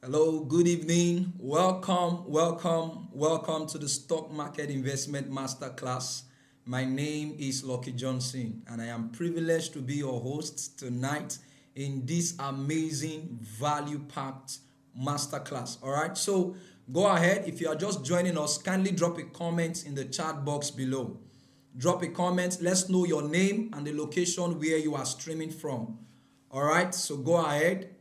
Hello, good evening. Welcome to the Stock Market Investment Masterclass. My name is Lucky Johnson, and I am privileged to be your host tonight in this amazing value-packed masterclass. All right, so go ahead. If you are just joining us, kindly drop a comment in the chat box below. Drop a comment. Let's know your name and the location where you are streaming from. All right, so go ahead,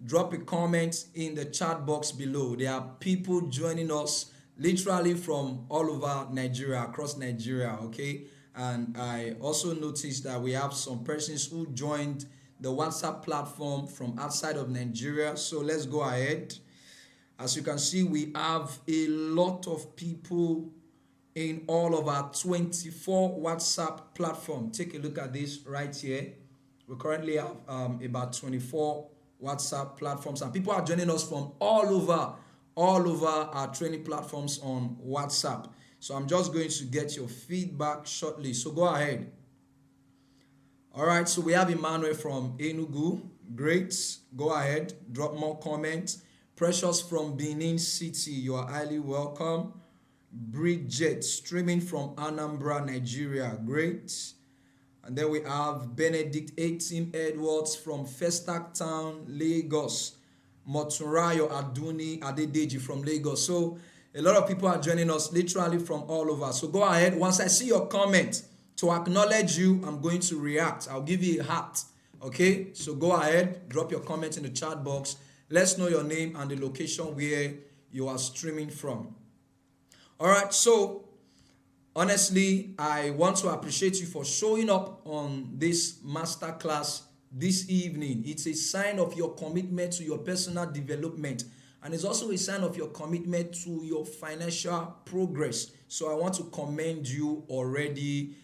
drop a comment in the chat box below. There are people joining us literally from all over Nigeria, across Nigeria, okay? And I also noticed that we have some persons who joined the WhatsApp platform from outside of Nigeria. So let's go ahead. As you can see, we have a lot of people in all of our 24 WhatsApp platform. Take a look at this right here. We currently have about 24 WhatsApp platforms, and people are joining us from all over our training platforms on WhatsApp. So I'm just going to get your feedback shortly. So go ahead. All right, so we have Emmanuel from Enugu. Great. Go ahead, drop more comments. Precious from Benin City, you are highly welcome. Bridget streaming from Anambra, Nigeria. Great. And then we have Benedict 18 Edwards from Festac Town, Lagos. Moturayo Aduni Adedeji from Lagos. So a lot of people are joining us literally from all over. So go ahead. Once I see your comment, to acknowledge you, I'm going to react. I'll give you a heart. Okay? So go ahead. Drop your comment in the chat box. Let's know your name and the location where you are streaming from. All right. So honestly, I want to appreciate you for showing up on this masterclass this evening. It's a sign of your commitment to your personal development, and it's also a sign of your commitment to your financial progress. So I want to commend you already,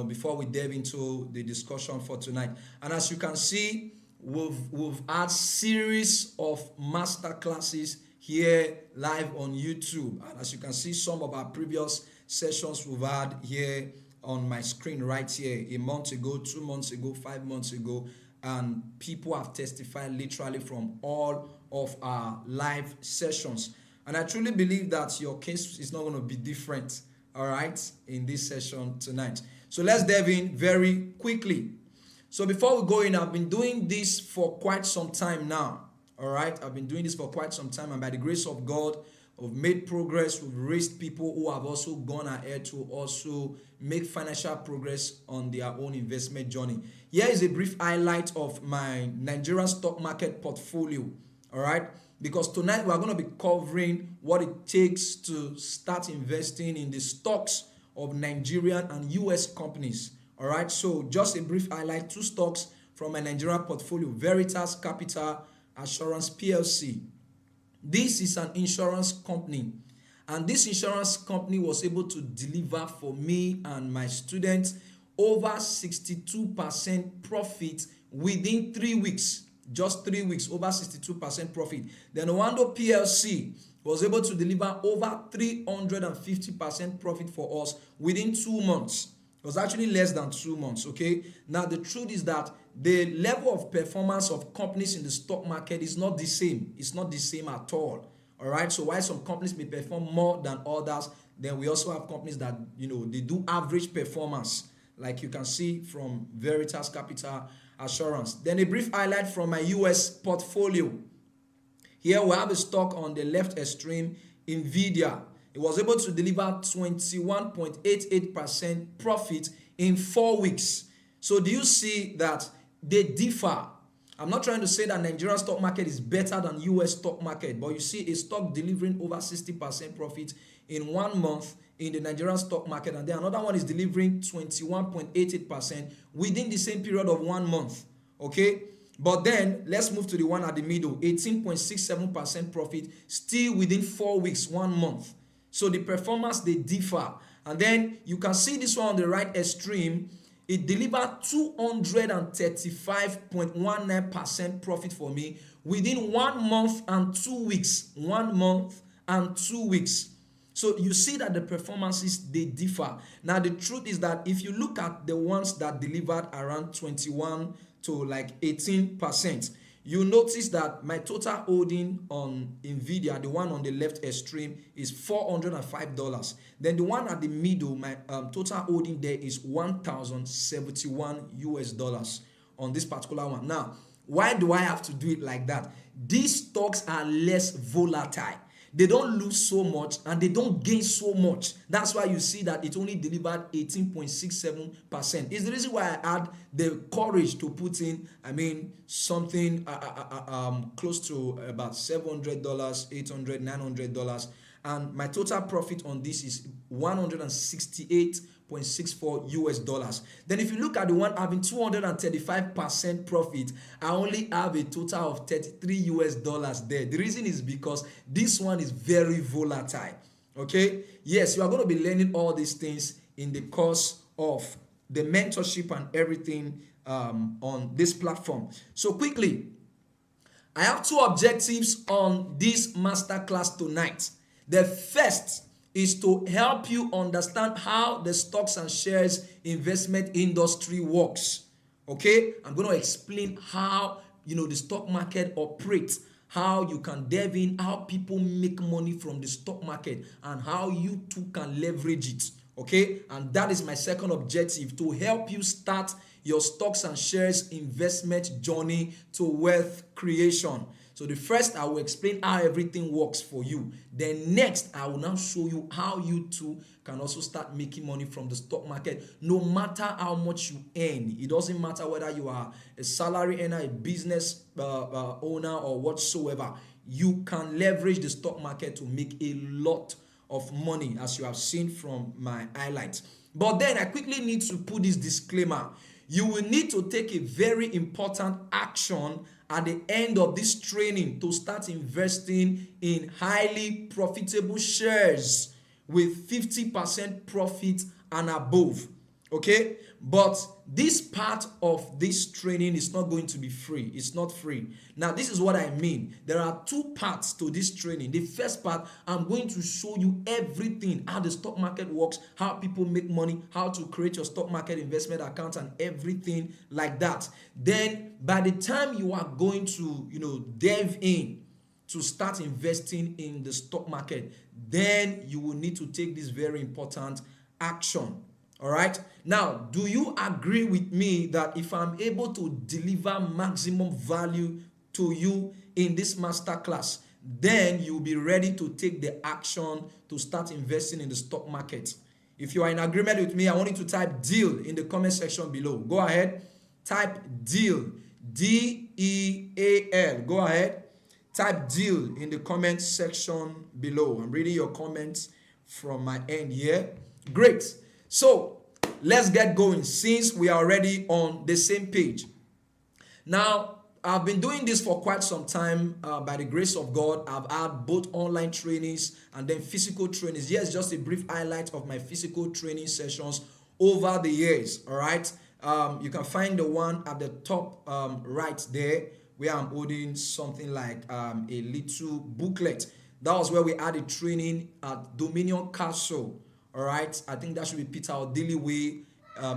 before we delve into the discussion for tonight. And as you can see, we've had series of masterclasses here live on YouTube. And as you can see, some of our previous sessions we've had here on my screen right here, a month ago, 2 months ago, 5 months ago, and people have testified literally from all of our live sessions. And I truly believe that your case is not going to be different, all right, in this session tonight. So let's delve in very quickly. So before we go in, I've been doing this for quite some time now, all right? I've been doing this for quite some time, and by the grace of God, we've made progress. We've raised people who have also gone ahead to also make financial progress on their own investment journey. Here is a brief highlight of my Nigerian stock market portfolio, all right? Because tonight we are going to be covering what it takes to start investing in the stocks of Nigerian and US companies, all right? So just a brief highlight, 2 stocks from my Nigerian portfolio: Veritas Capital Assurance PLC. This is an insurance company, and this insurance company was able to deliver for me and my students over 62% profit within 3 weeks. Just 3 weeks, over 62% profit. Then Owando PLC was able to deliver over 350% profit for us within 2 months. It was actually less than 2 months, okay? Now, the truth is that the level of performance of companies in the stock market is not the same. It's not the same at all, all right? So while some companies may perform more than others, then we also have companies that, they do average performance, like you can see from Veritas Capital Assurance. Then a brief highlight from my US portfolio. Here we have a stock on the left extreme, NVIDIA. It was able to deliver 21.88% profit in 4 weeks. So do you see that they differ? I'm not trying to say that Nigerian stock market is better than US stock market, but you see a stock delivering over 60% profit in 1 month in the Nigerian stock market, and then another one is delivering 21.88% within the same period of 1 month, okay? But then let's move to the one at the middle, 18.67% profit, still within 4 weeks, 1 month. So the performance, they differ. And then you can see this one on the right extreme. It delivered 235.19% profit for me within 1 month and 2 weeks. 1 month and 2 weeks. So you see that the performances, they differ. Now, the truth is that if you look at the ones that delivered around 21 to like 18%, you notice that my total holding on Nvidia, the one on the left extreme, is $405. Then the one at the middle, my total holding there is $1,071 on this particular one. Now, why do I have to do it like that? These stocks are less volatile. They don't lose so much and they don't gain so much. That's why you see that it only delivered 18.67%. It's the reason why I had the courage to put in, something close to about $700, $800, $900. And my total profit on this is $168.64. Then if you look at the one having 235% profit, I only have a total of $33 there. The reason is because this one is very volatile. Okay, yes, you are going to be learning all these things in the course of the mentorship and everything on this platform. So quickly, I have two objectives on this masterclass tonight. The first is to help you understand how the stocks and shares investment industry works. Okay, I'm going to explain how the stock market operates, how you can delve in, how people make money from the stock market, and how you too can leverage it. Okay, and that is my second objective, to help you start your stocks and shares investment journey to wealth creation. So the first, I will explain how everything works for you. Then next, I will now show you how you too can also start making money from the stock market. No matter how much you earn, it doesn't matter whether you are a salary earner, a business owner, or whatsoever. You can leverage the stock market to make a lot of money, as you have seen from my highlights. But then I quickly need to put this disclaimer. You will need to take a very important action at the end of this training to start investing in highly profitable shares with 50% profit and above. Okay, but this part of this training is not going to be free. It's not free. Now, this is what I mean. There are two parts to this training. The first part, I'm going to show you everything, how the stock market works, how people make money, how to create your stock market investment account, and everything like that. Then by the time you are going to delve in to start investing in the stock market, then you will need to take this very important action. All right. Now, do you agree with me that if I'm able to deliver maximum value to you in this masterclass, then you'll be ready to take the action to start investing in the stock market? If you are in agreement with me, I want you to type deal in the comment section below. Go ahead. Type deal. D-E-A-L. Go ahead. Type deal in the comment section below. I'm reading your comments from my end here. Great. So let's get going, since we are already on the same page. Now, I've been doing this for quite some time. By the grace of God, I've had both online trainings and then physical trainings. Yes, just a brief highlight of my physical training sessions over the years. All right. You can find the one at the top right there, where I'm holding something like a little booklet. That was where we had a training at Dominion Castle. All right, I think that should be Peter Odili Way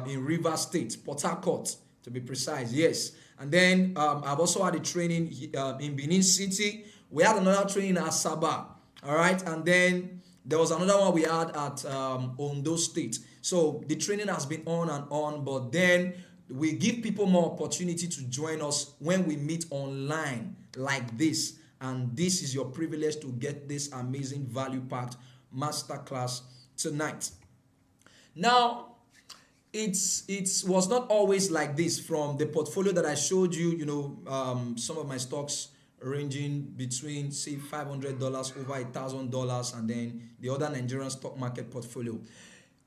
in Rivers State, Port Harcourt, to be precise. Yes. And then I've also had a training in Benin City. We had another training at Asaba. All right. And then there was another one we had at Ondo State. So the training has been on and on, but then we give people more opportunity to join us when we meet online like this. And this is your privilege to get this amazing value-packed masterclass tonight. Now, it was not always like this. From the portfolio that I showed you, some of my stocks ranging between, say, $500 over $1,000, and then the other Nigerian stock market portfolio.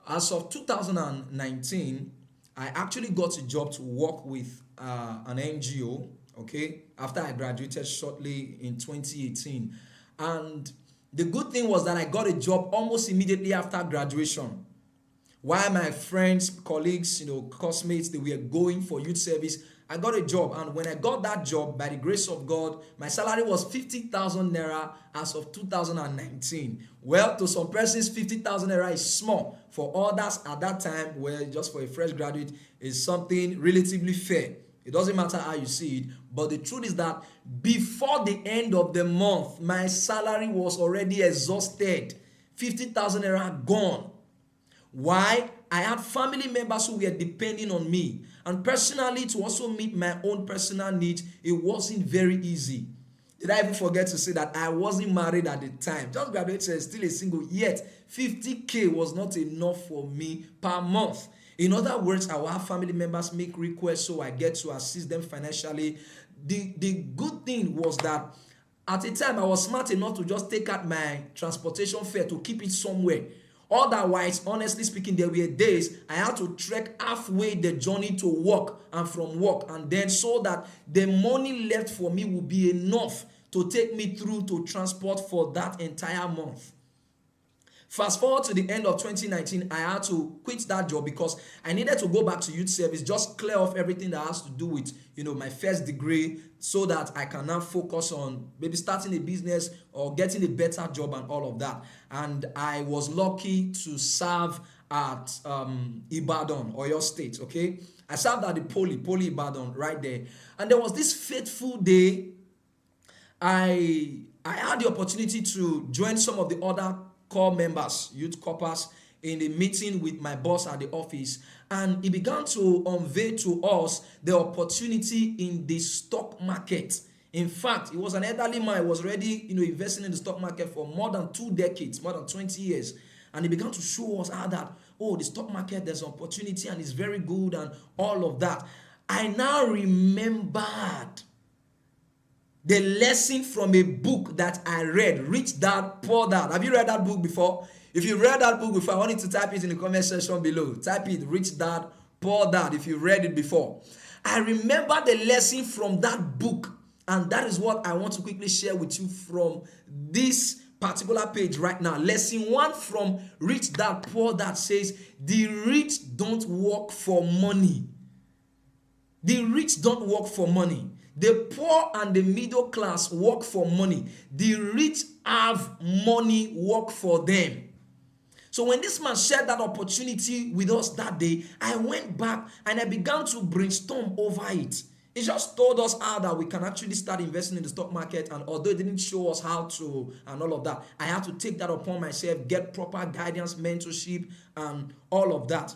As of 2019, I actually got a job to work with an NGO, okay, after I graduated shortly in 2018. And the good thing was that I got a job almost immediately after graduation. While my friends, colleagues, classmates, they were going for youth service, I got a job. And when I got that job, by the grace of God, my salary was 50,000 naira as of 2019. Well, to some persons, 50,000 naira is small. For others at that time, just for a fresh graduate, is something relatively fair. It doesn't matter how you see it, but the truth is that before the end of the month, my salary was already exhausted. 50,000 naira gone. Why? I had family members who were depending on me. And personally, to also meet my own personal needs, it wasn't very easy. Did I even forget to say that I wasn't married at the time? Just graduated, still a single. Yet, 50K was not enough for me per month. In other words, I will have family members make requests so I get to assist them financially. The good thing was that at the time, I was smart enough to just take out my transportation fare to keep it somewhere. Otherwise, honestly speaking, there were days I had to trek halfway the journey to work and from work, and then so that the money left for me would be enough to take me through to transport for that entire month. Fast forward to the end of 2019, I had to quit that job because I needed to go back to youth service, just clear off everything that has to do with, my first degree, so that I can now focus on maybe starting a business or getting a better job and all of that. And I was lucky to serve at Ibadan, Oyo State, okay? I served at the Poly Ibadan right there. And there was this fateful day, I had the opportunity to join some of the other core members, youth corpers, in a meeting with my boss at the office, and he began to unveil to us the opportunity in the stock market. In fact, he was an elderly man. He was already, investing in the stock market for more than 2 decades, more than 20 years. And he began to show us how that, the stock market, there's opportunity and it's very good and all of that. I now remembered the lesson from a book that I read, Rich Dad, Poor Dad. Have you read that book before? If you read that book before, I want you to type it in the comment section below. Type it, Rich Dad, Poor Dad, if you read it before. I remember the lesson from that book, and that is what I want to quickly share with you from this particular page right now. Lesson 1 from Rich Dad, Poor Dad says, the rich don't work for money. The rich don't work for money. The poor and the middle class work for money. The rich have money work for them. So when this man shared that opportunity with us that day, I went back and I began to brainstorm over it. He just told us how that we can actually start investing in the stock market, and although it didn't show us how to and all of that, I had to take that upon myself, get proper guidance, mentorship, and all of that.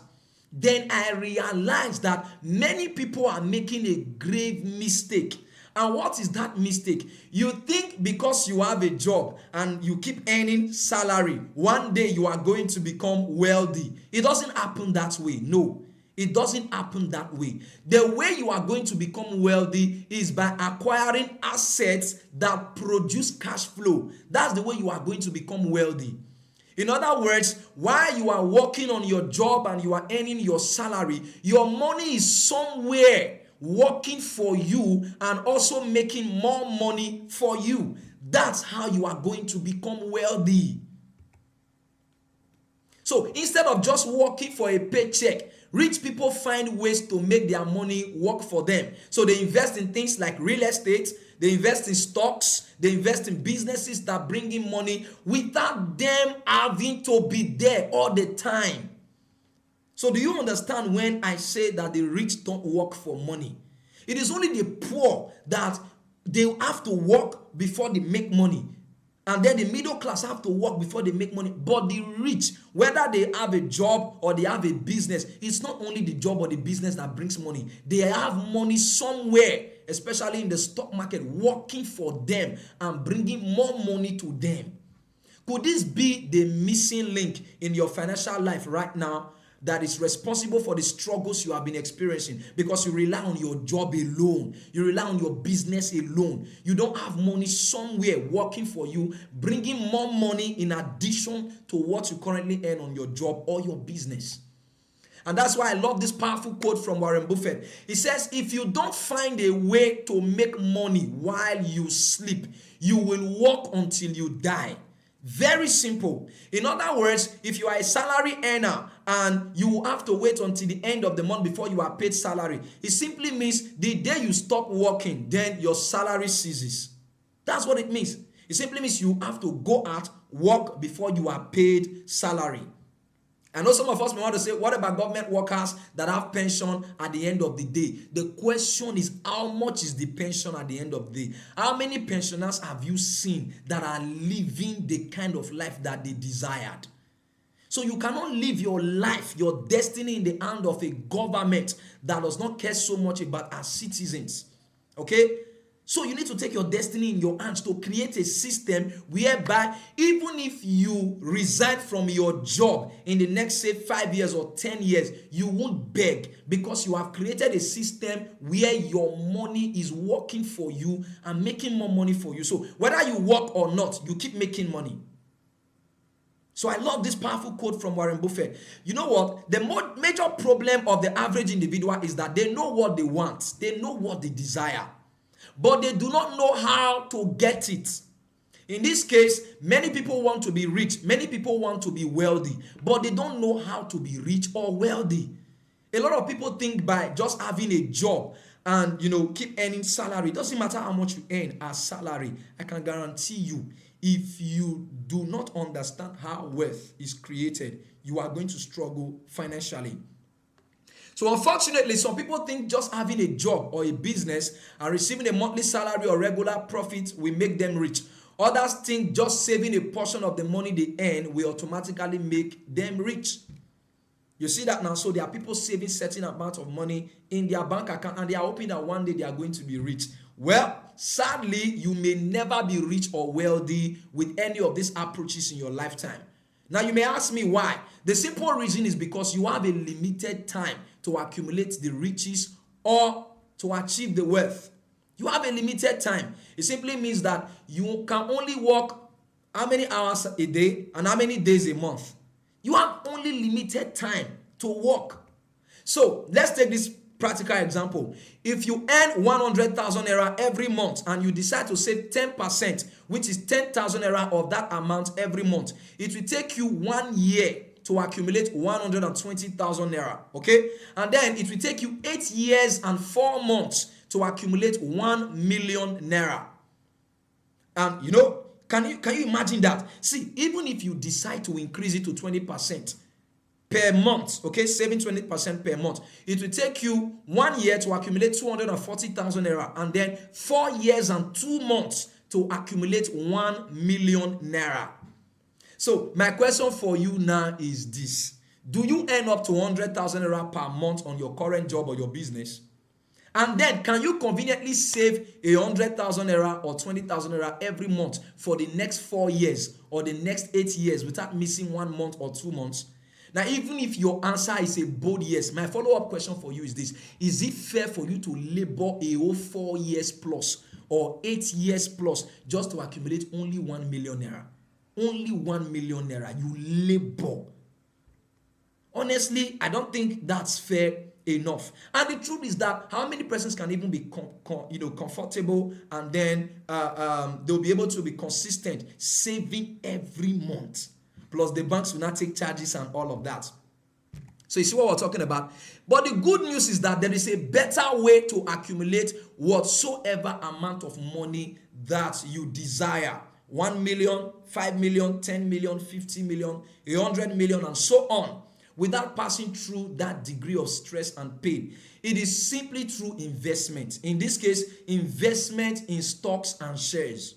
Then I realized that many people are making a grave mistake. And what is that mistake? You think because you have a job and you keep earning salary, one day you are going to become wealthy. It doesn't happen that way. No, it doesn't happen that way. The way you are going to become wealthy is by acquiring assets that produce cash flow. That's the way you are going to become wealthy. In other words, while you are working on your job and you are earning your salary, your money is somewhere working for you and also making more money for you. That's how you are going to become wealthy. So instead of just working for a paycheck, rich people find ways to make their money work for them. So they invest in things like real estate, they invest in stocks, they invest in businesses that bring in money without them having to be there all the time. So do you understand when I say that the rich don't work for money? It is only the poor that they have to work before they make money. And then the middle class have to work before they make money. But the rich, whether they have a job or they have a business, it's not only the job or the business that brings money. They have money somewhere, especially in the stock market, working for them and bringing more money to them. Could this be the missing link in your financial life right now that is responsible for the struggles you have been experiencing? Because you rely on your job alone. You rely on your business alone. You don't have money somewhere working for you, bringing more money in addition to what you currently earn on your job or your business. And that's why I love this powerful quote from Warren Buffett. He says, if you don't find a way to make money while you sleep, you will work until you die. Very simple. In other words, if you are a salary earner and you have to wait until the end of the month before you are paid salary, it simply means the day you stop working, then your salary ceases. That's what it means. It simply means you have to go out, work before you are paid salary. I know some of us may want to say, what about government workers that have pension at the end of the day? The question is, how much is the pension at the end of the day? How many pensioners have you seen that are living the kind of life that they desired? So you cannot live your life, your destiny in the hand of a government that does not care so much about our citizens. Okay? So you need to take your destiny in your hands to create a system whereby even if you resign from your job in the next, say, 5 years or 10 years, you won't beg, because you have created a system where your money is working for you and making more money for you. So whether you work or not, you keep making money. So I love this powerful quote from Warren Buffett. You know what? The major problem of the average individual is that they know what they want. They know what they desire, but they do not know how to get it. In this case, many people want to be rich. Many people want to be wealthy, but they don't know how to be rich or wealthy. A lot of people think by just having a job and, keep earning salary. It doesn't matter how much you earn as salary. I can guarantee you, if you do not understand how wealth is created, you are going to struggle financially. So unfortunately, some people think just having a job or a business and receiving a monthly salary or regular profit will make them rich. Others think just saving a portion of the money they earn will automatically make them rich. You see that now? So there are people saving certain amount of money in their bank account and they are hoping that one day they are going to be rich. Well, sadly, you may never be rich or wealthy with any of these approaches in your lifetime. Now, you may ask me why. The simple reason is because you have a limited time to accumulate the riches or to achieve the wealth. You have a limited time. It simply means that you can only work how many hours a day and how many days a month. You have only limited time to work. So let's take this practical example. If you earn 100,000 naira every month and you decide to save 10%, which is 10,000 naira of that amount every month, it will take you 1 year to accumulate 120,000 naira. Okay? And then it will take you 8 years and 4 months to accumulate 1 million naira. And can you imagine that? See, even if you decide to increase it to 20% per month, okay, saving 20% per month, it will take you 1 year to accumulate 240,000 naira, and then 4 years and 2 months to accumulate 1 million naira. So my question for you now is this: do you earn up to 100,000 naira per month on your current job or your business? And then can you conveniently save 100,000 naira or 20,000 naira every month for the next 4 years or the next 8 years without missing 1 month or 2 months? Now, even if your answer is a bold yes, my follow-up question for you is this: is it fair for you to labor a whole 4 years plus or 8 years plus just to accumulate only 1 million naira? Only 1 million naira. You labor. Honestly, I don't think that's fair enough. And the truth is that how many persons can even be comfortable and then they'll be able to be consistent saving every month? Plus the banks will not take charges and all of that. So you see what we're talking about? But the good news is that there is a better way to accumulate whatsoever amount of money that you desire. 1 million, 5 million, 10 million, 50 million, 100 million, and so on, without passing through that degree of stress and pain. It is simply through investment. In this case, investment in stocks and shares.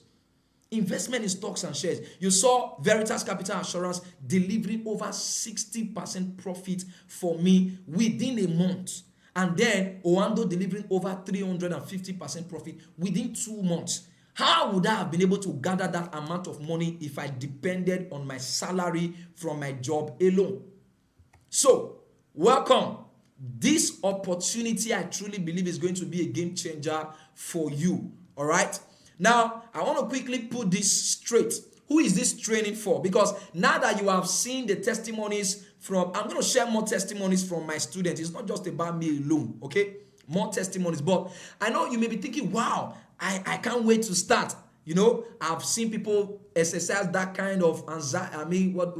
Investment in stocks and shares. You saw Veritas Capital Assurance delivering over 60% profit for me within a month. And then Oando delivering over 350% profit within 2 months. How would I have been able to gather that amount of money if I depended on my salary from my job alone? So, welcome. This opportunity, I truly believe, is going to be a game changer for you. All right? Now, I want to quickly put this straight. Who is this training for? Because now that you have seen the testimonies I'm going to share more testimonies from my students. It's not just about me alone, okay? More testimonies. But I know you may be thinking, wow, I can't wait to start. I've seen people exercise that kind of anxiety. What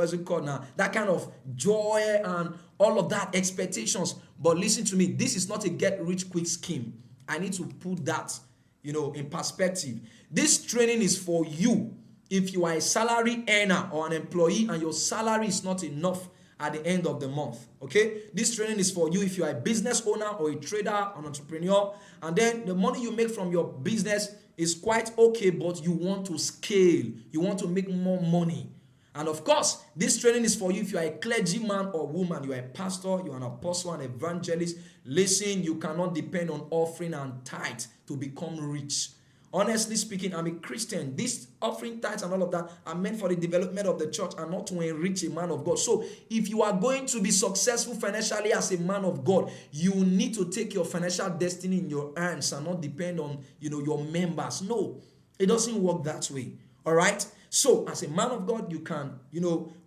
is it called now? That kind of joy and all of that expectations. But listen to me, this is not a get-rich-quick scheme. I need to put that, in perspective. This training is for you if you are a salary earner or an employee and your salary is not enough at the end of the month. Okay, this training is for you if you are a business owner or a trader, an entrepreneur, and then the money you make from your business is quite okay, but you want to scale, you want to make more money. And of course, this training is for you if you are a clergyman or woman, you are a pastor, you are an apostle, an evangelist. Listen, you cannot depend on offering and tithe to become rich. Honestly speaking, I'm a Christian. This offering, tithes, and all of that are meant for the development of the church and not to enrich a man of God. So if you are going to be successful financially as a man of God, you need to take your financial destiny in your hands and not depend on your members. No, it doesn't work that way. All right. So as a man of God, you can,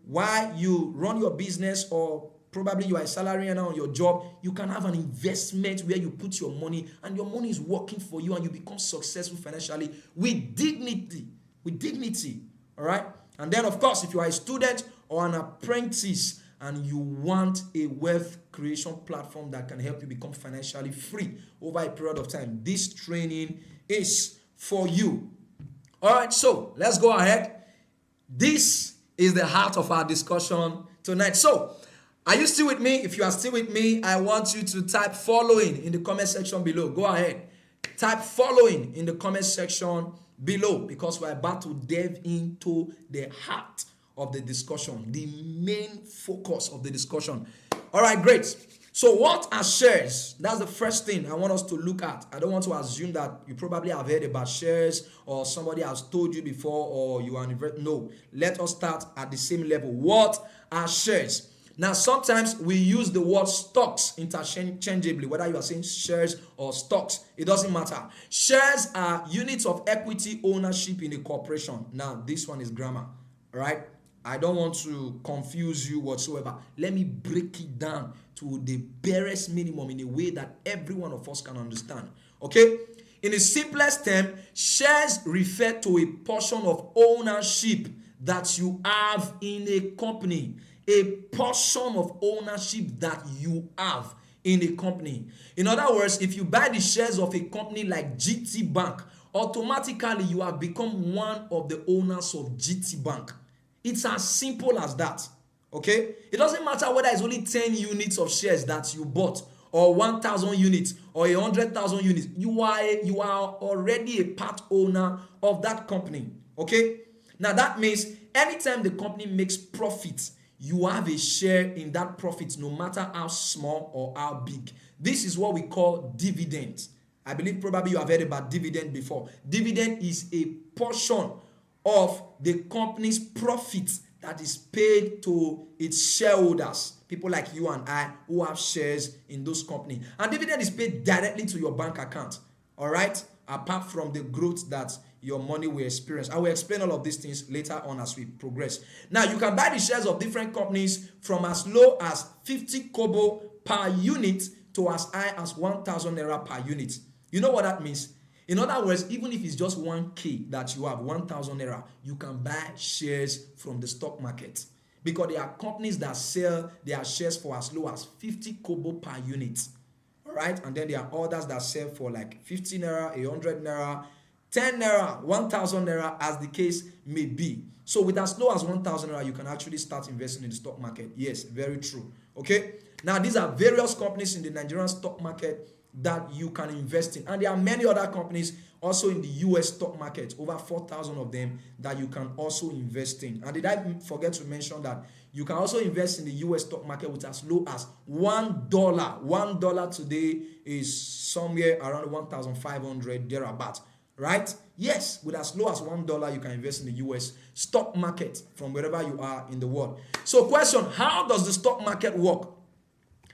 while you run your business, or probably you are a salary earner on your job, you can have an investment where you put your money and your money is working for you and you become successful financially with dignity. All right. And then, of course, if you are a student or an apprentice and you want a wealth creation platform that can help you become financially free over a period of time, this training is for you. All right, so let's go ahead. This is the heart of our discussion tonight. So, are you still with me? If you are still with me, I want you to type following in the comment section below. Go ahead. Type following in the comment section below, because we're about to delve into the heart of the discussion, the main focus of the discussion. All right, great. So what are shares? That's the first thing I want us to look at. I don't want to assume that you probably have heard about shares or somebody has told you before or you are no. Let us start at the same level. What are shares? Now, sometimes we use the word stocks interchangeably, whether you are saying shares or stocks, it doesn't matter. Shares are units of equity ownership in a corporation. Now, this one is grammar, right? I don't want to confuse you whatsoever. Let me break it down to the barest minimum in a way that every one of us can understand. Okay? In the simplest term, shares refer to a portion of ownership that you have in a company. A portion of ownership that you have in a company. In other words, if you buy the shares of a company like GT Bank, automatically you have become one of the owners of GT Bank. It's as simple as that. Okay? It doesn't matter whether it's only 10 units of shares that you bought, or 1,000 units, or 100,000 units. You are already a part owner of that company. Okay? Now that means anytime the company makes profit, you have a share in that profit, no matter how small or how big. This is what we call dividend. I believe probably you have heard about dividend before. Dividend is a portion of the company's profit that is paid to its shareholders, people like you and I who have shares in those companies. And dividend is paid directly to your bank account, all right? Apart from the growth that your money will experience. I will explain all of these things later on as we progress. Now, you can buy the shares of different companies from as low as 50 kobo per unit to as high as 1,000 naira per unit. You know what that means? In other words, even if it's just 1K that you have, 1,000 naira, you can buy shares from the stock market. Because there are companies that sell their shares for as low as 50 kobo per unit. All right? And then there are others that sell for like 50 naira, 100 naira, 10 naira, 1,000 naira, as the case may be. So with as low as 1,000 naira, you can actually start investing in the stock market. Yes, very true. Okay? Now, these are various companies in the Nigerian stock market that you can invest in. And there are many other companies also in the US stock market, over 4,000 of them, that you can also invest in. And did I forget to mention that you can also invest in the US stock market with as low as $1. $1 today is somewhere around 1,500 thereabout. Right? Yes, with as low as $1, you can invest in the US stock market from wherever you are in the world. So question, how does the stock market work?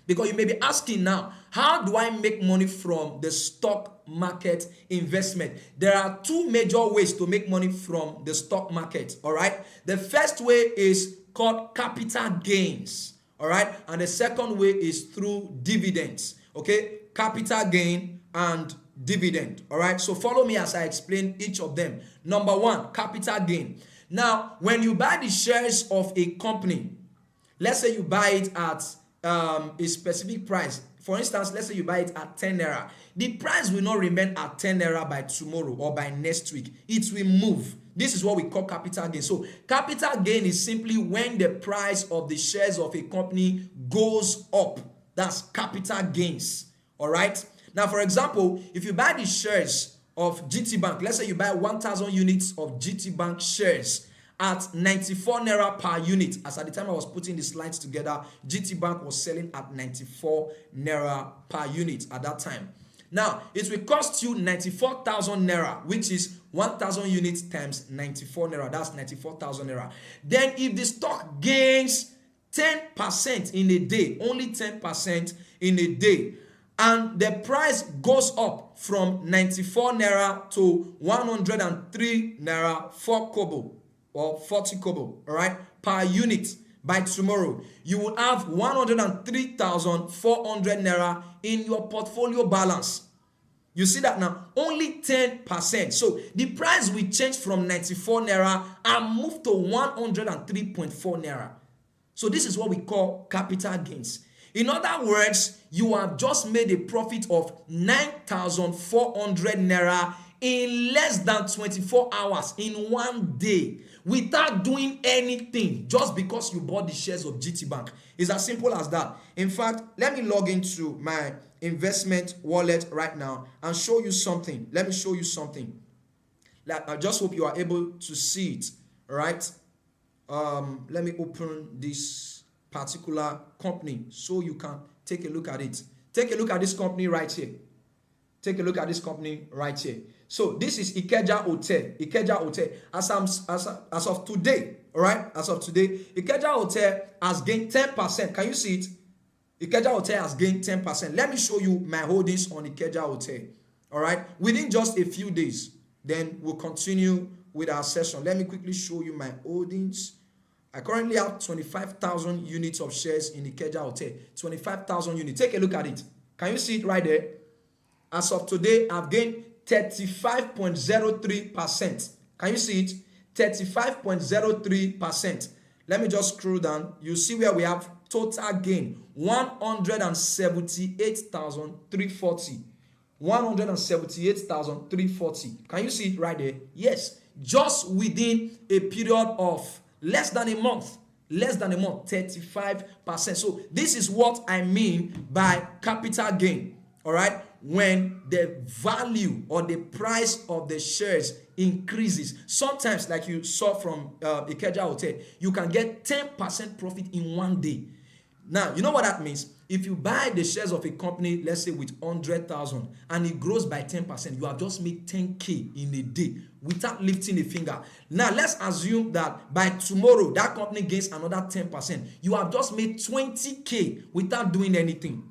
Because you may be asking now, how do I make money from the stock market investment? There are two major ways to make money from the stock market, all right? The first way is called capital gains, all right? And the second way is through dividends, okay? Capital gain and dividend, all right? So follow me as I explain each of them. Number one, capital gain. Now, when you buy the shares of a company, let's say you buy it at a specific price. For instance, let's say you buy it at 10 naira. The price will not remain at 10 naira by tomorrow or by next week. It will move. This is what we call capital gain. So capital gain is simply when the price of the shares of a company goes up. That's capital gains. All right. Now, for example, if you buy the shares of GT Bank, let's say you buy 1,000 units of GT Bank shares at 94 naira per unit. As at the time I was putting the slides together, GT Bank was selling at 94 naira per unit at that time. Now, it will cost you 94,000 naira, which is 1,000 units times 94 naira. That's 94,000 naira. Then if the stock gains 10% in a day, only 10% in a day, and the price goes up from 94 naira to 103 naira 4 kobo or 40 kobo, all right, per unit by tomorrow, you will have 103,400 naira in your portfolio balance. You see that now? Only 10%. So the price will change from 94 naira and move to 103.4 naira. So this is what we call capital gains. In other words, you have just made a profit of 9,400 naira in less than 24 hours in one day without doing anything, just because you bought the shares of GT Bank. It's as simple as that. In fact, let me log into my investment wallet right now and show you something. Let me show you something. I just hope you are able to see it. All right. Let me open this particular company so you can take a look at it. Take a look at this company right here. Take a look at this company right here. So this is Ikeja Hotel. Ikeja Hotel. As of today, all right? As of today, Ikeja Hotel has gained 10%. Can you see it? Ikeja Hotel has gained 10%. Let me show you my holdings on Ikeja Hotel. All right? Within just a few days, then we'll continue with our session. Let me quickly show you my holdings. I currently have 25,000 units of shares in Ikeja Hotel. 25,000 units. Take a look at it. Can you see it right there? As of today, I've gained 35.03%. Can you see it? 35.03%. Let me just scroll down. You see where we have total gain 178,340. 178,340. Can you see it right there? Yes. Just within a period of less than a month. Less than a month. 35%. So this is what I mean by capital gain. All right. When the value or the price of the shares increases, sometimes like you saw from Ikeja Hotel, you can get 10% profit in one day. Now, you know what that means? If you buy the shares of a company, let's say with 100,000 and it grows by 10%, you have just made 10K in a day without lifting a finger. Now, let's assume that by tomorrow, that company gains another 10%. You have just made 20K without doing anything.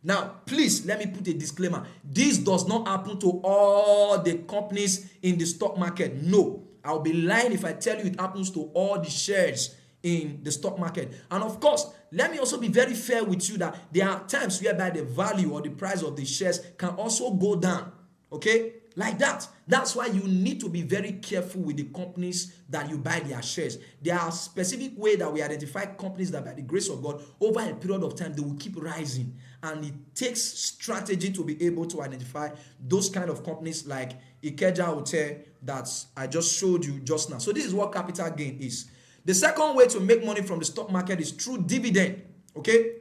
Now, please, let me put a disclaimer. This does not happen to all the companies in the stock market. No, I'll be lying if I tell you it happens to all the shares in the stock market. And of course, let me also be very fair with you that there are times whereby the value or the price of the shares can also go down. Okay? Like that. That's why you need to be very careful with the companies that you buy their shares. There are specific ways that we identify companies that by the grace of God, over a period of time, they will keep rising. And it takes strategy to be able to identify those kind of companies like Ikeja Hotel that I just showed you just now. So this is what capital gain is. The second way to make money from the stock market is through dividend. Okay?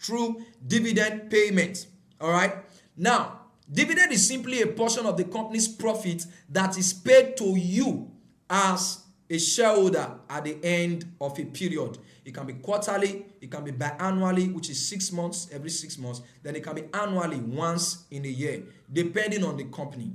Through dividend payment. All right? Now, dividend is simply a portion of the company's profit that is paid to you as a shareholder at the end of a period. It can be quarterly, it can be biannually, which is 6 months, every 6 months. Then it can be annually, once in a year, depending on the company.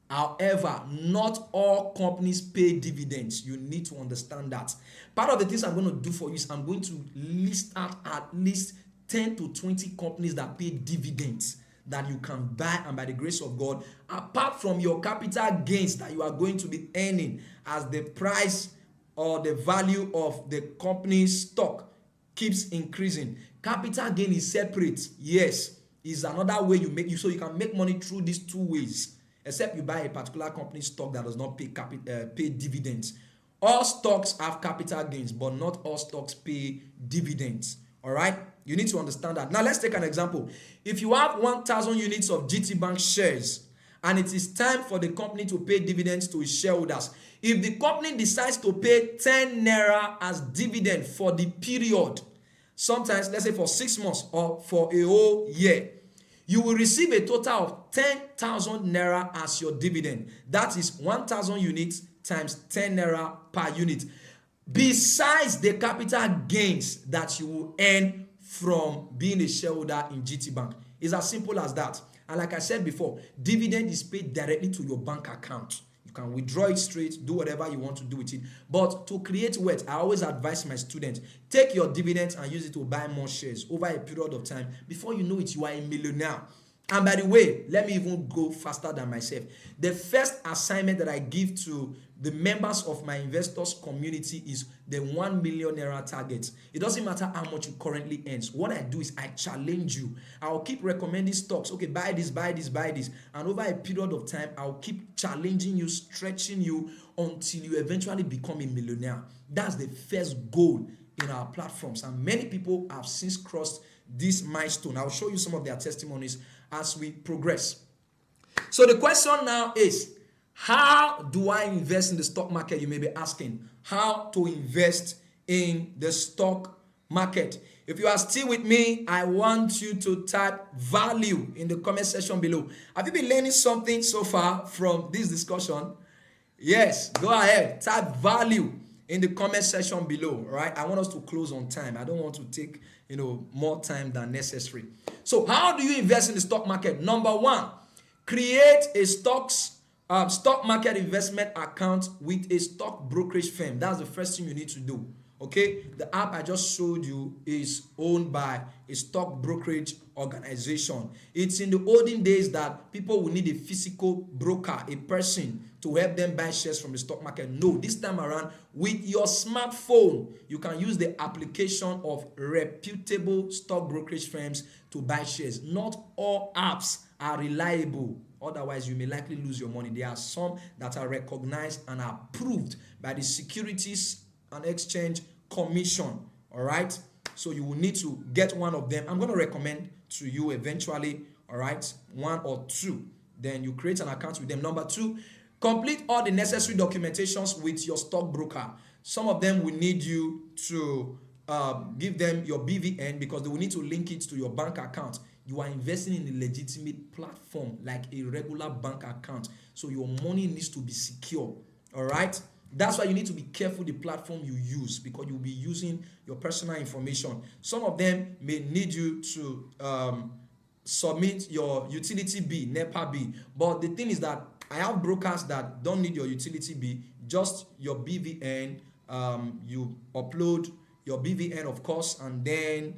However, not all companies pay dividends. You need to understand that. Part of the things I'm going to do for you is I'm going to list out at least 10 to 20 companies that pay dividends that you can buy, and by the grace of God, apart from your capital gains that you are going to be earning as the price or the value of the company's stock keeps increasing. Capital gain is separate. Yes, is another way you make you so you can make money through these two ways. Except you buy a particular company stock that does not pay dividends. All stocks have capital gains, but not all stocks pay dividends. All right? You need to understand that. Now, let's take an example. If you have 1,000 units of GT Bank shares and it is time for the company to pay dividends to its shareholders. If the company decides to pay 10 naira as dividend for the period, sometimes let's say for 6 months or for a whole year, you will receive a total of 10,000 naira as your dividend. That is 1,000 units times 10 naira per unit, besides the capital gains that you will earn from being a shareholder in GT Bank. It's as simple as that. And like I said before, dividend is paid directly to your bank account. You can withdraw it straight, do whatever you want to do with it. But to create wealth, I always advise my students, take your dividends and use it to buy more shares over a period of time. Before you know it, you are a millionaire. And by the way, let me even go faster than myself. The first assignment that I give to the members of my investors community is the 1 million naira target. It doesn't matter how much you currently earn. What I do is I challenge you. I'll keep recommending stocks. Okay, buy this, buy this, buy this. And over a period of time, I'll keep challenging you, stretching you until you eventually become a millionaire. That's the first goal in our platforms. And many people have since crossed this milestone. I'll show you some of their testimonies as we progress. So the question now is, how do I invest in the stock market? You may be asking how to invest in the stock market. If you are still with me, I want you to type value in the comment section below. Have you been learning something so far from this discussion? Yes, go ahead, type value in the comment section below. Right, I want us to close on time. I don't want to take more time than necessary. So how do you invest in the stock market? Number one, create a stock market investment account with a stock brokerage firm. That's the first thing you need to do. Okay, the app I just showed you is owned by a stock brokerage organization. It's in the olden days that people will need a physical broker, a person to help them buy shares from the stock market. No, this time around, with your smartphone, you can use the application of reputable stock brokerage firms to buy shares. Not all apps are reliable. Otherwise, you may likely lose your money. There are some that are recognized and approved by the Securities and Exchange Commission. All right, so you will need to get one of them. I'm going to recommend to you eventually, all right, one or two. Then you create an account with them. Number two, complete all the necessary documentations with your stockbroker. Some of them will need you to give them your BVN because they will need to link it to your bank account. You are investing in a legitimate platform like a regular bank account, so your money needs to be secure. All right, that's why you need to be careful the platform you use, because you'll be using your personal information. Some of them may need you to submit your utility bill, NEPA bill, but the thing is that I have brokers that don't need your utility bill, just your BVN. You upload your BVN, of course, and then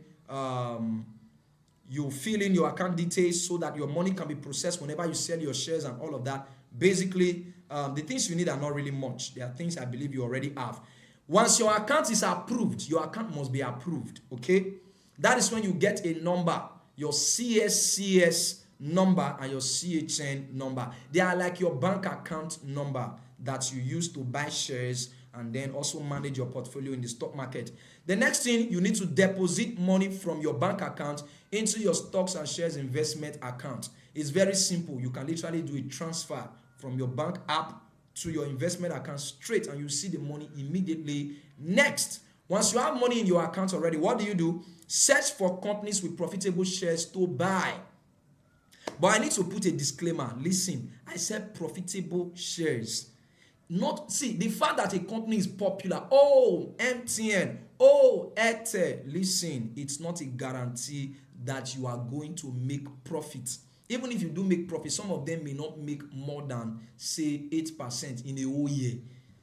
you fill in your account details so that your money can be processed whenever you sell your shares and all of that. Basically, the things you need are not really much. There are things I believe you already have. Once your account is approved, your account must be approved, okay? That is when you get a number, your CSCS number and your CHN number. They are like your bank account number that you use to buy shares and then also manage your portfolio in the stock market. The next thing, you need to deposit money from your bank account into your stocks and shares investment account. It's very simple. You can literally do a transfer from your bank app to your investment account straight, and you see the money immediately. Next, once you have money in your account already, what do? Search for companies with profitable shares to buy. But I need to put a disclaimer. Listen, I said profitable shares. The fact that a company is popular, MTN, Airtel, listen, it's not a guarantee that you are going to make profit. Even if you do make profit, some of them may not make more than, say, 8% in a whole year.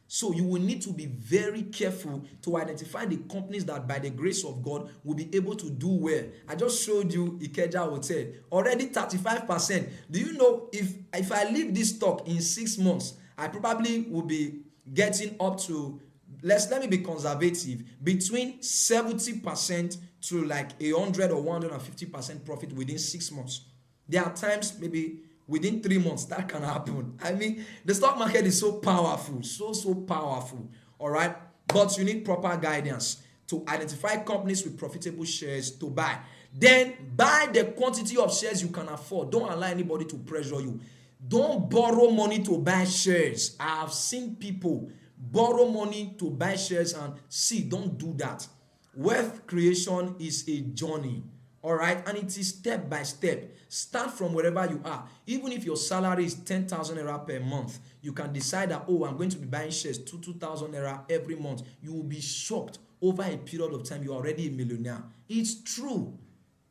So you will need to be very careful to identify the companies that by the grace of God will be able to do well. I just showed you Ikeja Hotel, already 35%. Do you know if I leave this stock in 6 months, I probably will be getting up to, let me be conservative, between 70% to like 100 or 150% profit within 6 months. There are times maybe within 3 months that can happen. I mean, the stock market is so powerful, so powerful, all right? But you need proper guidance to identify companies with profitable shares to buy. Then buy the quantity of shares you can afford. Don't allow anybody to pressure you. Don't borrow money to buy shares. I have seen people borrow money to buy shares, and see, don't do that. Wealth creation is a journey, all right, and it is step by step. Start from wherever you are. Even if your salary is 10,000 naira per month, you can decide that, oh, I'm going to be buying shares 2,000 naira every month. You will be shocked. Over a period of time, you're already a millionaire. It's true.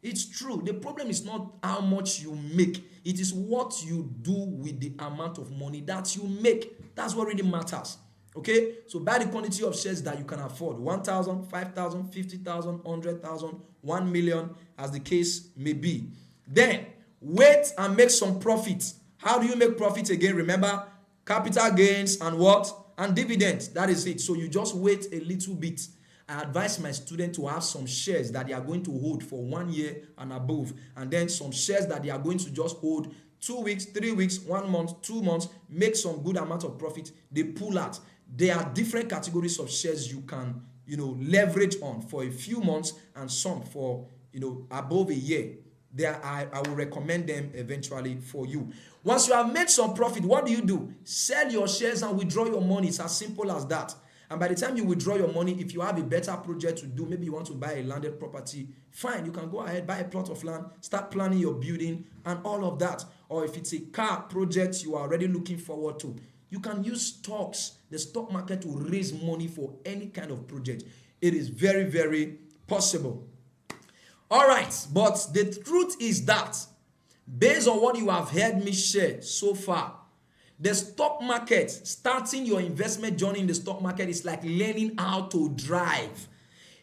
It's true. The problem is not how much you make. It is what you do with the amount of money that you make. That's what really matters. Okay? So buy the quantity of shares that you can afford. 1,000, 5,000, 50,000, 100,000, 1 million, as the case may be. Then, wait and make some profit. How do you make profit again? Remember, capital gains and what? And dividends. That is it. So you just wait a little bit. I advise my students to have some shares that they are going to hold for 1 year and above, and then some shares that they are going to just hold 2 weeks, 3 weeks, 1 month, 2 months, make some good amount of profit, they pull out. There are different categories of shares you can, leverage on for a few months, and some for, above a year. There, I will recommend them eventually for you. Once you have made some profit, what do? Sell your shares and withdraw your money. It's as simple as that. And by the time you withdraw your money, if you have a better project to do, maybe you want to buy a landed property, fine, you can go ahead, buy a plot of land, start planning your building and all of that. Or if it's a car project you are already looking forward to, you can use stocks, the stock market, to raise money for any kind of project. It is very, very possible. All right, but the truth is that, based on what you have heard me share so far, the stock market, starting your investment journey in the stock market, is like learning how to drive.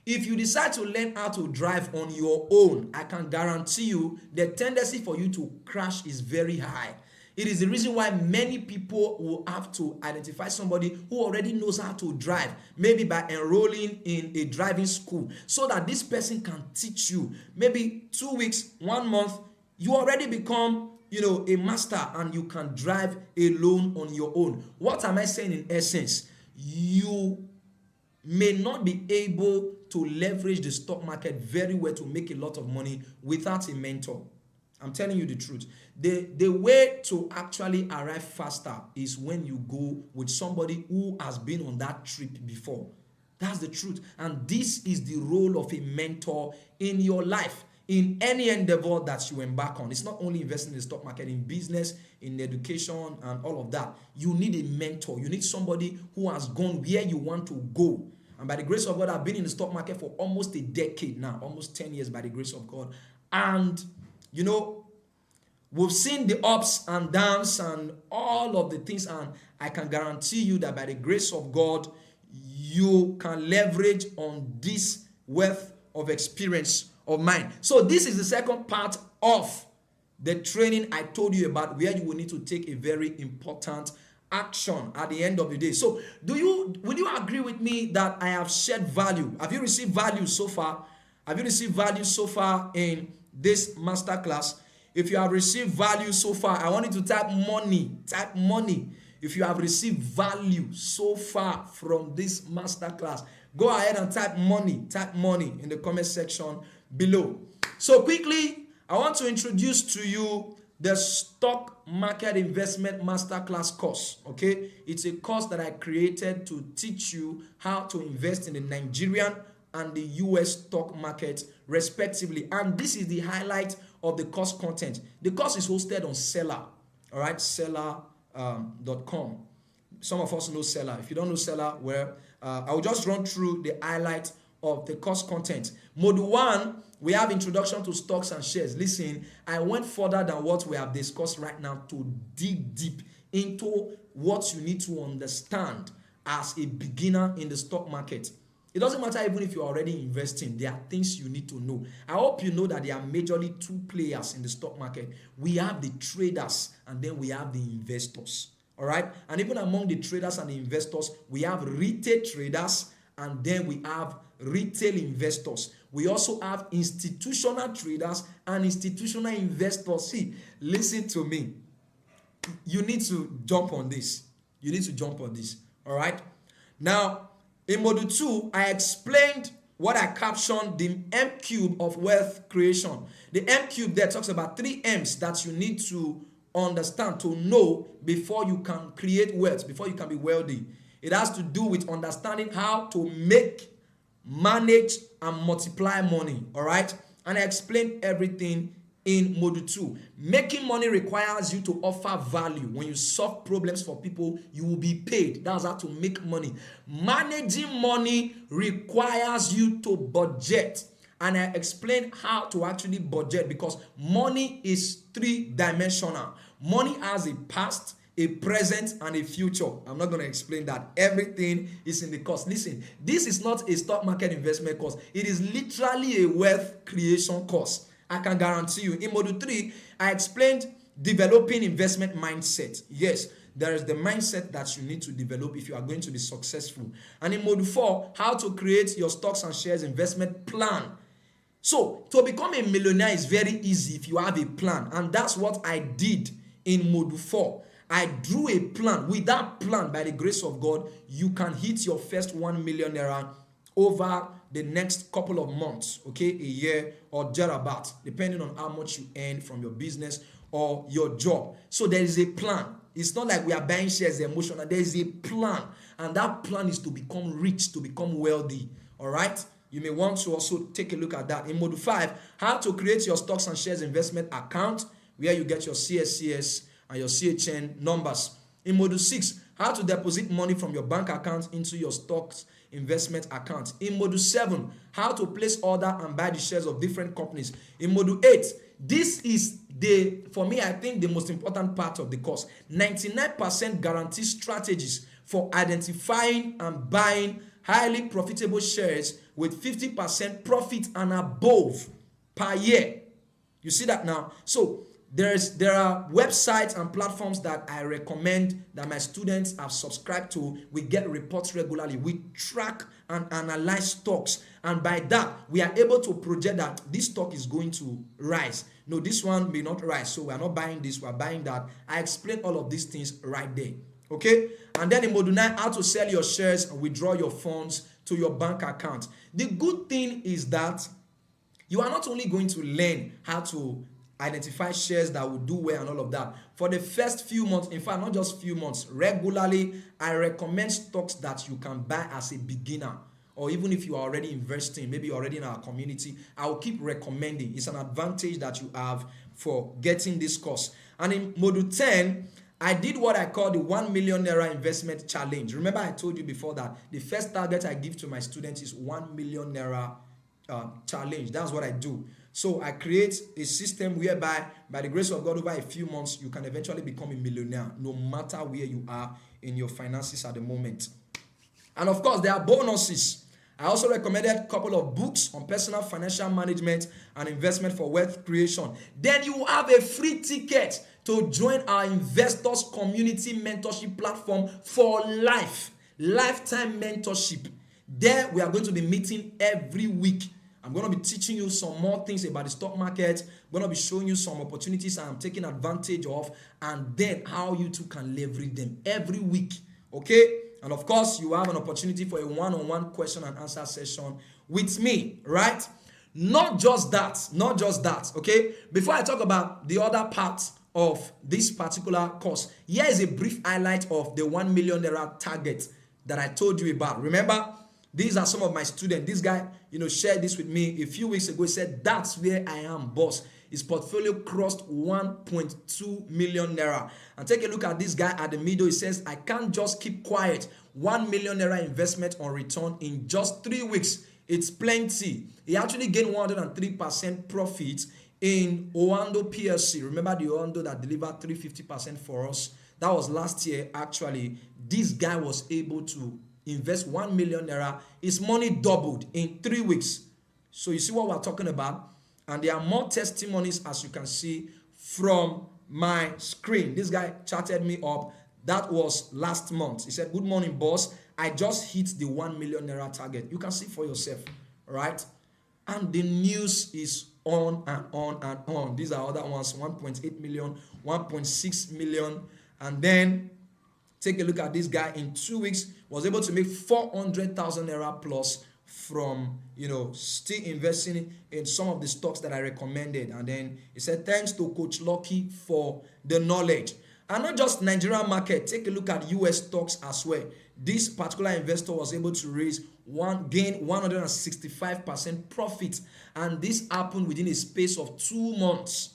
If you decide to learn how to drive on your own, I can guarantee you the tendency for you to crash is very high. It is the reason why many people will have to identify somebody who already knows how to drive, maybe by enrolling in a driving school, so that this person can teach you. Maybe 2 weeks, 1 month, you already become a master, and you can drive alone on your own. What am I saying in essence? You may not be able to leverage the stock market very well to make a lot of money without a mentor. I'm telling you the truth. The way to actually arrive faster is when you go with somebody who has been on that trip before. That's the truth. And this is the role of a mentor in your life, in any endeavor that you embark on. It's not only investing in the stock market, in business, in education, and all of that. You need a mentor. You need somebody who has gone where you want to go. And by the grace of God, I've been in the stock market for almost a decade now, almost 10 years by the grace of God. And, we've seen the ups and downs and all of the things. And I can guarantee you that by the grace of God, you can leverage on this wealth of experience of mine. So this is the second part of the training I told you about, where you will need to take a very important action at the end of the day. So will you agree with me that I have shared value? Have you received value so far? Have you received value so far in this masterclass? If you have received value so far, I want you to type money. Type money. If you have received value so far from this masterclass, go ahead and type money. Type money in the comment section below. So quickly, I want to introduce to you the Stock Market Investment Masterclass course. Okay, it's a course that I created to teach you how to invest in the Nigerian and the US stock market respectively. And this is the highlight of the course content. The course is hosted on Seller. All right, seller.com. Some of us know Seller. If you don't know Seller, well, I will just run through the highlight of the course content. Module 1, we have introduction to stocks and shares. Listen, I went further than what we have discussed right now to dig deep into what you need to understand as a beginner in the stock market. It doesn't matter even if you're already investing. There are things you need to know. I hope you know that there are majorly two players in the stock market. We have the traders, and then we have the investors. All right? And even among the traders and the investors, we have retail traders, and then we have retail investors. We also have institutional traders and institutional investors. See, listen to me. You need to jump on this. You need to jump on this. All right? Now, in module 2, I explained what I captioned the M cube of wealth creation. The M cube there talks about 3 M's that you need to understand, to know before you can create wealth, before you can be wealthy. It has to do with understanding how to make, manage, and multiply money. All right. And I explained everything in module 2. Making money requires you to offer value. When you solve problems for people, you will be paid. That's how to make money. Managing money requires you to budget. And I explained how to actually budget, because money is 3-dimensional. Money has a past, a present, and a future. I'm not going to explain that. Everything is in the course. Listen, this is not a stock market investment course. It is literally a wealth creation course. I can guarantee you. In module 3, I explained developing investment mindset. Yes, there is the mindset that you need to develop if you are going to be successful. And in module 4, how to create your stocks and shares investment plan. So, to become a millionaire is very easy if you have a plan. And that's what I did in module 4. I drew a plan. With that plan, by the grace of God, you can hit your first 1 million naira over the next couple of months, okay, a year or thereabout, depending on how much you earn from your business or your job. So there is a plan. It's not like we are buying shares emotional. There is a plan, and that plan is to become rich, to become wealthy. All right. You may want to also take a look at that. In module 5, how to create your stocks and shares investment account, where you get your CSCS and your CHN numbers. In module 6, how to deposit money from your bank account into your stocks investment account. In module 7, how to place order and buy the shares of different companies. In module 8, this is for me, I think the most important part of the course. 99% guarantee strategies for identifying and buying highly profitable shares with 50% profit and above per year. You see that now? So there are websites and platforms that I recommend that my students have subscribed to. We get reports regularly. We track and analyze stocks. And by that, we are able to project that this stock is going to rise. No, this one may not rise. So we are not buying this, we are buying that. I explain all of these things right there. Okay? And then in module 9, how to sell your shares and withdraw your funds to your bank account. The good thing is that you are not only going to learn how to identify shares that will do well and all of that. For the first few months, in fact, not just few months, regularly, I recommend stocks that you can buy as a beginner. Or even if you are already investing, maybe you're already in our community, I will keep recommending. It's an advantage that you have for getting this course. And in module 10, I did what I call the 1 million naira investment challenge. Remember, I told you before that the first target I give to my students is 1 million naira challenge. That's what I do. So I create a system whereby, by the grace of God, over a few months, you can eventually become a millionaire, no matter where you are in your finances at the moment. And of course, there are bonuses. I also recommended a couple of books on personal financial management and investment for wealth creation. Then you have a free ticket to join our investors community mentorship platform for life, lifetime mentorship. There we are going to be meeting every week. I'm going to be teaching you some more things about the stock market. I'm going to be showing you some opportunities I'm taking advantage of, and then how you too can leverage them every week. Okay? And of course, you have an opportunity for a one-on-one question and answer session with me, right? Not just that, okay? Before I talk about the other parts of this particular course, here is a brief highlight of the 1 million naira target that I told you about. Remember, these are some of my students. This guy, shared this with me a few weeks ago. He said, that's where I am, boss. His portfolio crossed 1.2 million naira. And take a look at this guy at the middle. He says, I can't just keep quiet. 1 million naira investment on return in just 3 weeks. It's plenty. He actually gained 103% profit in Oando PLC. Remember the Oando that delivered 350% for us? That was last year, actually. This guy was able to invest 1 million naira. His money doubled in 3 weeks. So you see what we're talking about? And there are more testimonies, as you can see from my screen. This guy chatted me up. That was last month. He said, good morning, boss. I just hit the 1 million naira target. You can see for yourself, right? And the news is on and on and on. These are other ones, 1.8 million, 1.6 million. And then take a look at this guy. In 2 weeks, was able to make 400,000 naira plus from still investing in some of the stocks that I recommended. And then he said, thanks to Coach Lucky for the knowledge. And not just Nigerian market, take a look at US stocks as well. This particular investor was able to gain 165% profit, and this happened within a space of 2 months.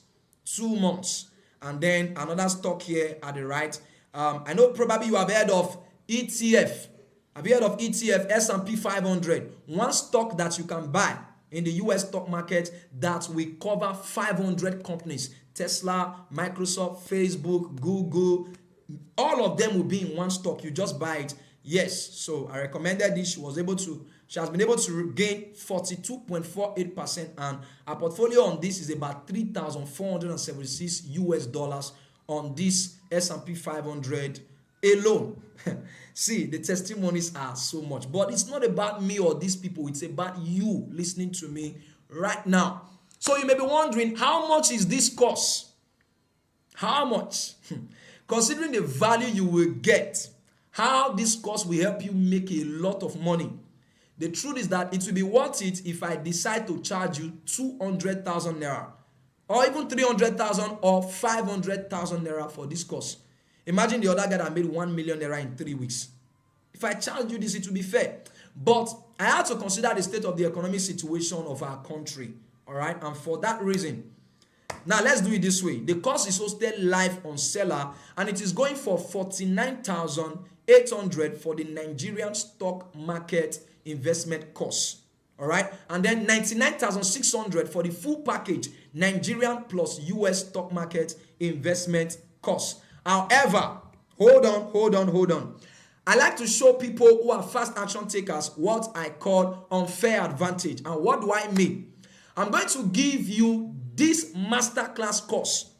2 months. And then another stock here at the right. I know probably you have heard of ETF. Have you heard of ETF, S&P 500? One stock that you can buy in the US stock market that will cover 500 companies. Tesla, Microsoft, Facebook, Google, all of them will be in one stock. You just buy it. Yes, so I recommended this. She has been able to gain 42.48%, and our portfolio on this is about $3,476 on this S&P 500 alone. See, the testimonies are so much, but it's not about me or these people. It's about you listening to me right now. So you may be wondering, how much is this course? How much? Considering the value you will get, how this course will help you make a lot of money. The truth is that it will be worth it if I decide to charge you 200,000 naira, or even 300,000 or 500,000 naira for this course. Imagine the other guy that made 1 million naira in 3 weeks. If I charge you this, it will be fair. But I have to consider the state of the economic situation of our country. All right. And for that reason, now let's do it this way. The course is hosted live on Seller, and it is going for 49,800 for the Nigerian stock market investment course. All right. And then 99,600 for the full package, Nigerian plus US stock market investment course. However, hold on. I like to show people who are fast action takers what I call unfair advantage. And what do I mean? I'm going to give you this masterclass course.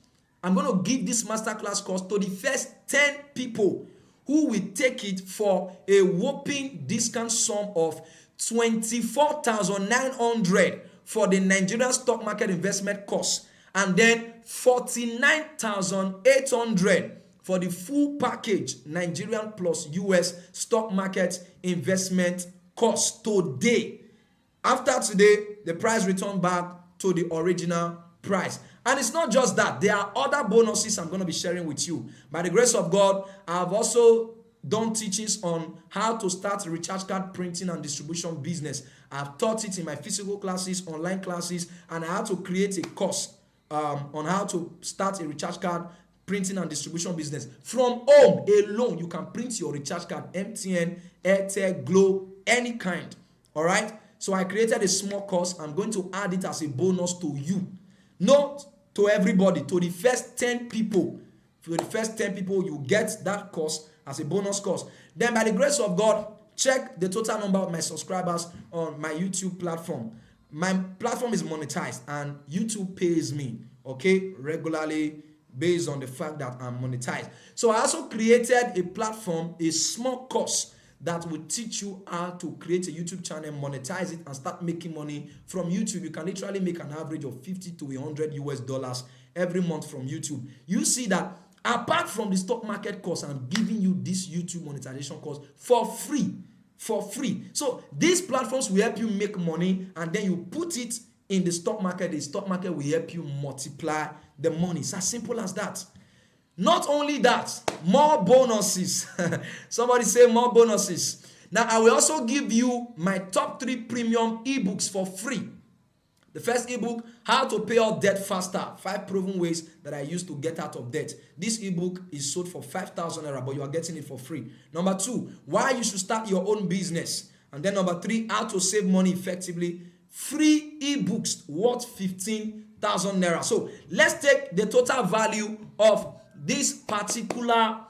I'm going to give this masterclass course to the first 10 people who will take it for a whopping discount sum of 24,900 for the Nigerian stock market investment course, and then 49,800 for the full package Nigerian plus US stock market investment course today. After today, the price returned back to the original price. And it's not just that. There are other bonuses I'm going to be sharing with you. By the grace of God, I've also done teachings on how to start a recharge card printing and distribution business. I've taught it in my physical classes, online classes, and I had to create a course on how to start a recharge card printing and distribution business. From home alone, you can print your recharge card, MTN, Airtel, Glo, any kind. All right? So I created a small course. I'm going to add it as a bonus to you. Not to everybody, to the first 10 people. For the first 10 people, you get that course as a bonus course. Then by the grace of God, check the total number of my subscribers on my YouTube platform. My platform is monetized and YouTube pays me, okay, regularly based on the fact that I'm monetized. So I also created a platform, a small course that will teach you how to create a YouTube channel, monetize it, and start making money from YouTube. You can literally make an average of $50 to $100 every month from YouTube. You see that apart from the stock market course, I'm giving you this YouTube monetization course for free. So these platforms will help you make money, and then you put it in the stock market. The stock market will help you multiply the money. It's as simple as that. Not only that, more bonuses. Somebody say more bonuses. Now, I will also give you my top 3 premium ebooks for free. The first ebook, How to Pay Off Debt Faster, 5 proven ways that I use to get out of debt. This ebook is sold for 5,000 naira, but you are getting it for free. Number 2, why you should start your own business. And then number 3, how to save money effectively. Free ebooks worth 15,000 naira. So let's take the total value of this particular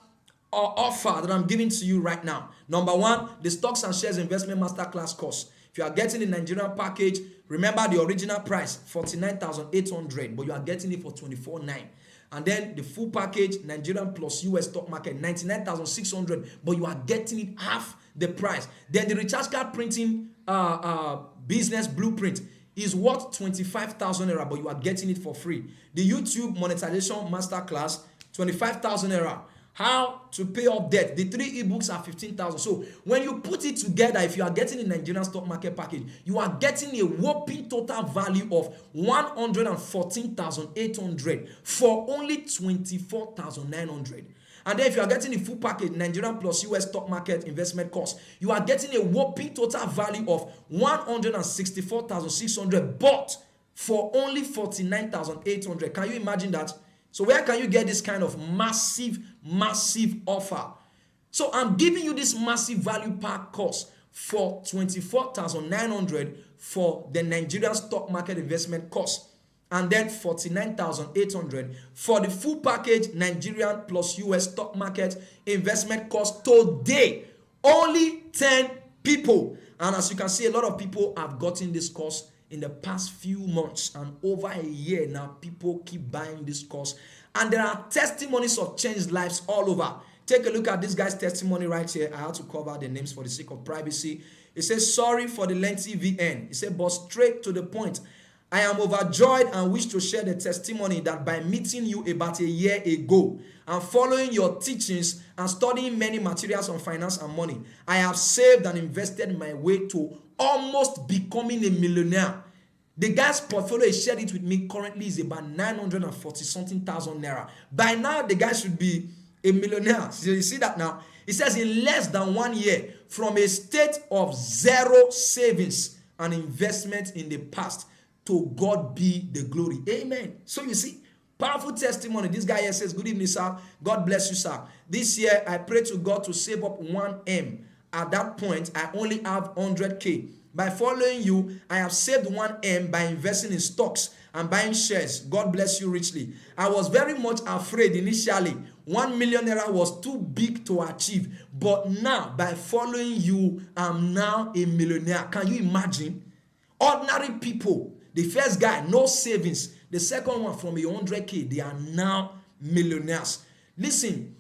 offer that I'm giving to you right now. Number 1, the Stocks and Shares Investment Masterclass course. If you are getting the Nigerian package, remember the original price, 49,800, but you are getting it for 24,900. And then the full package, Nigerian plus US stock market, 99,600, but you are getting it half the price. Then the recharge card printing business blueprint is worth 25,000 naira, but you are getting it for free. The YouTube monetization masterclass, 25,000 naira. how to pay off debt. The 3 ebooks are 15,000. So when you put it together, if you are getting a Nigerian stock market package, you are getting a whopping total value of 114,800 for only 24,900. And then if you are getting the full package, Nigerian plus US stock market investment cost, you are getting a whopping total value of 164,600, but for only 49,800. Can you imagine that? So where can you get this kind of massive offer? So I'm giving you this massive value pack cost for 24,900 for the Nigerian stock market investment cost, and then 49,800 for the full package Nigerian plus US stock market investment cost today. Only 10 people. And as you can see, a lot of people have gotten this course in the past few months, and over a year now, people keep buying this course. And there are testimonies of changed lives all over. Take a look at this guy's testimony right here. I had to cover the names for the sake of privacy. It says, sorry for the lengthy VN. It said, but straight to the point. I am overjoyed and wish to share the testimony that by meeting you about a year ago and following your teachings and studying many materials on finance and money, I have saved and invested my way to almost becoming a millionaire. The guy's portfolio, he shared it with me, currently is about 940 something thousand naira. By now, the guy should be a millionaire. So you see that now? It says in less than 1 year, from a state of zero savings and investment in the past, to God be the glory. Amen. So you see, powerful testimony. This guy here says, good evening, sir. God bless you, sir. This year, I pray to God to save up 1M. At that point, I only have 100K. By following you, I have saved 1M by investing in stocks and buying shares. God bless you richly. I was very much afraid initially. 1 million naira was too big to achieve. But now, by following you, I'm now a millionaire. Can you imagine? Ordinary people. The first guy, no savings. The second one, from 100K, they are now millionaires. Listen,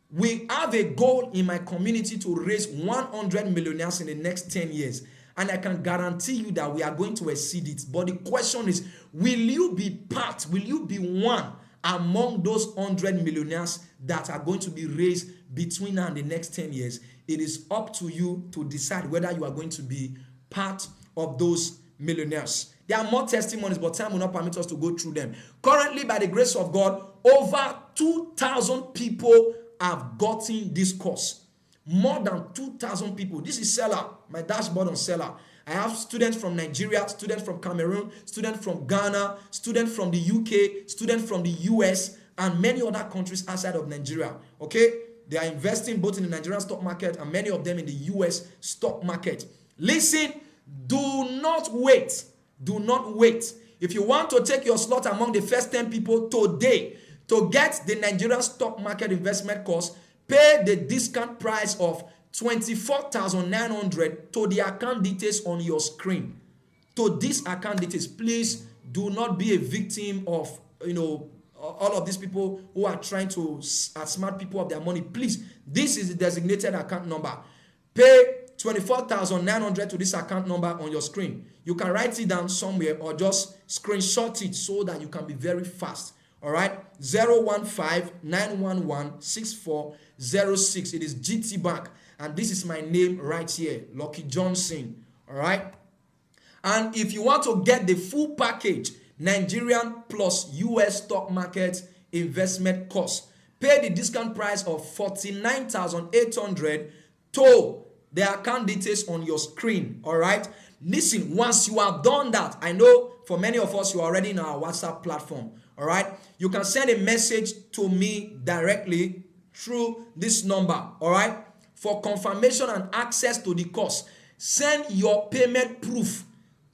we have a goal in my community to raise 100 millionaires in the next 10 years. And I can guarantee you that we are going to exceed it. But the question is, will you be will you be one among those 100 millionaires that are going to be raised between now and the next 10 years? It is up to you to decide whether you are going to be part of those millionaires. There are more testimonies, but time will not permit us to go through them. Currently, by the grace of God, over 2,000 people have gotten this course. More than 2,000 people. This is Seller, my dashboard on Seller. I have students from Nigeria, students from Cameroon, students from Ghana, students from the UK, students from the US, and many other countries outside of Nigeria. Okay? They are investing both in the Nigerian stock market and many of them in the US stock market. Listen, do not wait. Do not wait. If you want to take your slot among the first 10 people today to get the Nigerian stock market investment course, pay the discount price of 24,900 to the account details on your screen. To these account details, please do not be a victim of, all of these people who are trying to outsmart people of their money. Please, this is the designated account number. Pay 24,900 to this account number on your screen. You can write it down somewhere or just screenshot it so that you can be very fast. All right, 015-911-6406. It is GT Bank, and this is my name right here, Lucky Johnson. All right, and if you want to get the full package, Nigerian plus US stock market investment course, pay the discount price of 49,800 to the account details on your screen. All right, listen, once you have done that, I know for many of us, you are already in our WhatsApp platform. All right, you can send a message to me directly through this number. All right, for confirmation and access to the course, send your payment proof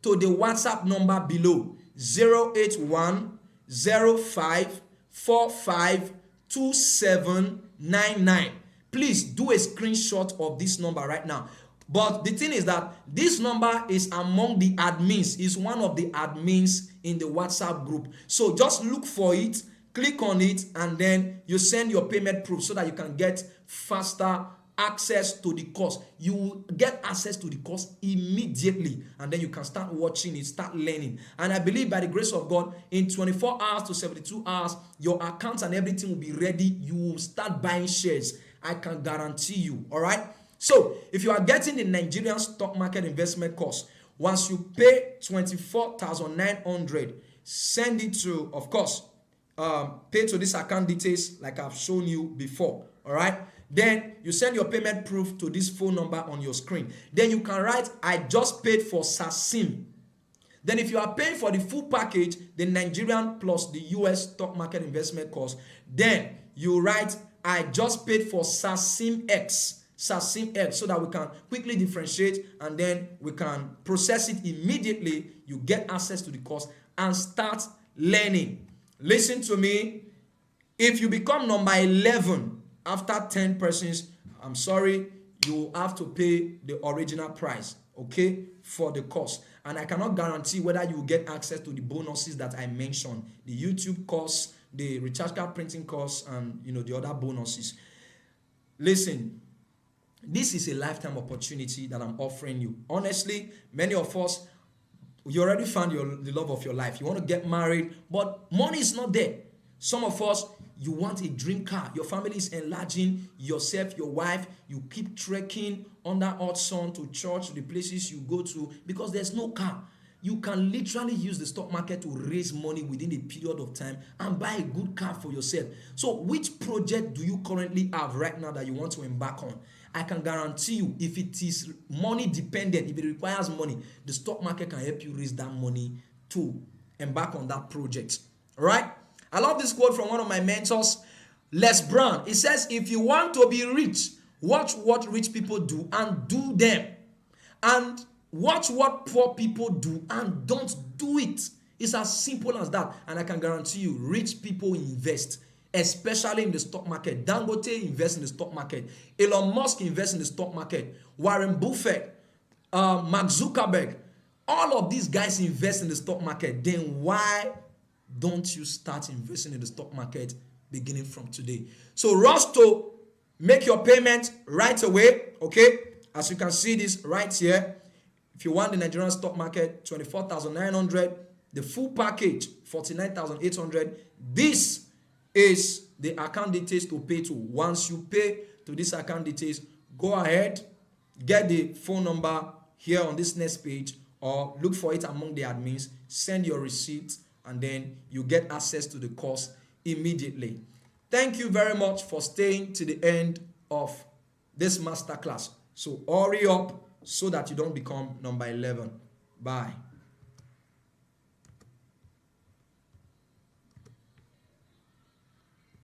to the WhatsApp number below, 081-0545-2799. Please do a screenshot of this number right now. But the thing is that this number is among the admins, is one of the admins in the WhatsApp group. So just look for it, click on it, and then you send your payment proof so that you can get faster access to the course. You will get access to the course immediately, and then you can start watching it, start learning. And I believe by the grace of God, in 24 hours to 72 hours, your accounts and everything will be ready. You will start buying shares. I can guarantee you. All right. So if you are getting the Nigerian stock market investment course, once you pay 24,900, send it to, of course, pay to this account details like I've shown you before. All right. Then you send your payment proof to this phone number on your screen. Then you can write, I just paid for SASIM. Then if you are paying for the full package, the Nigerian plus the US stock market investment course, then you write, I just paid for SASIM X. SASIM X, so that we can quickly differentiate and then we can process it immediately. You get access to the course and start learning. Listen to me. If you become number 11 after 10 persons, I'm sorry, you have to pay the original price, okay, for the course. And I cannot guarantee whether you will get access to the bonuses that I mentioned, the YouTube course, the recharge card printing course, and the other bonuses. Listen, this is a lifetime opportunity that I'm offering you. Honestly, many of us, you already found the love of your life. You want to get married, but money is not there. Some of us, you want a dream car. Your family is enlarging, yourself, your wife. You keep trekking under hot sun to church, to the places you go to, because there's no car. You can literally use the stock market to raise money within a period of time and buy a good car for yourself. So which project do you currently have right now that you want to embark on? I can guarantee you, if it is money dependent, if it requires money, the stock market can help you raise that money to embark on that project. All right? I love this quote from one of my mentors, Les Brown. It says, if you want to be rich, watch what rich people do and do them. And watch what poor people do and don't do it. It's as simple as that. And I can guarantee you, rich people invest, especially in the stock market. Dangote invests in the stock market. Elon Musk invests in the stock market. Warren Buffett, Mark Zuckerberg, all of these guys invest in the stock market. Then why don't you start investing in the stock market beginning from today? So rush to make your payment right away, okay? As you can see this right here. If you want the Nigerian stock market, 24,900, the full package, 49,800. This is the account details to pay to. Once you pay to this account details, go ahead, get the phone number here on this next page, or look for it among the admins, send your receipt, and then you get access to the course immediately. Thank you very much for staying to the end of this masterclass. So hurry up so that you don't become number 11. Bye.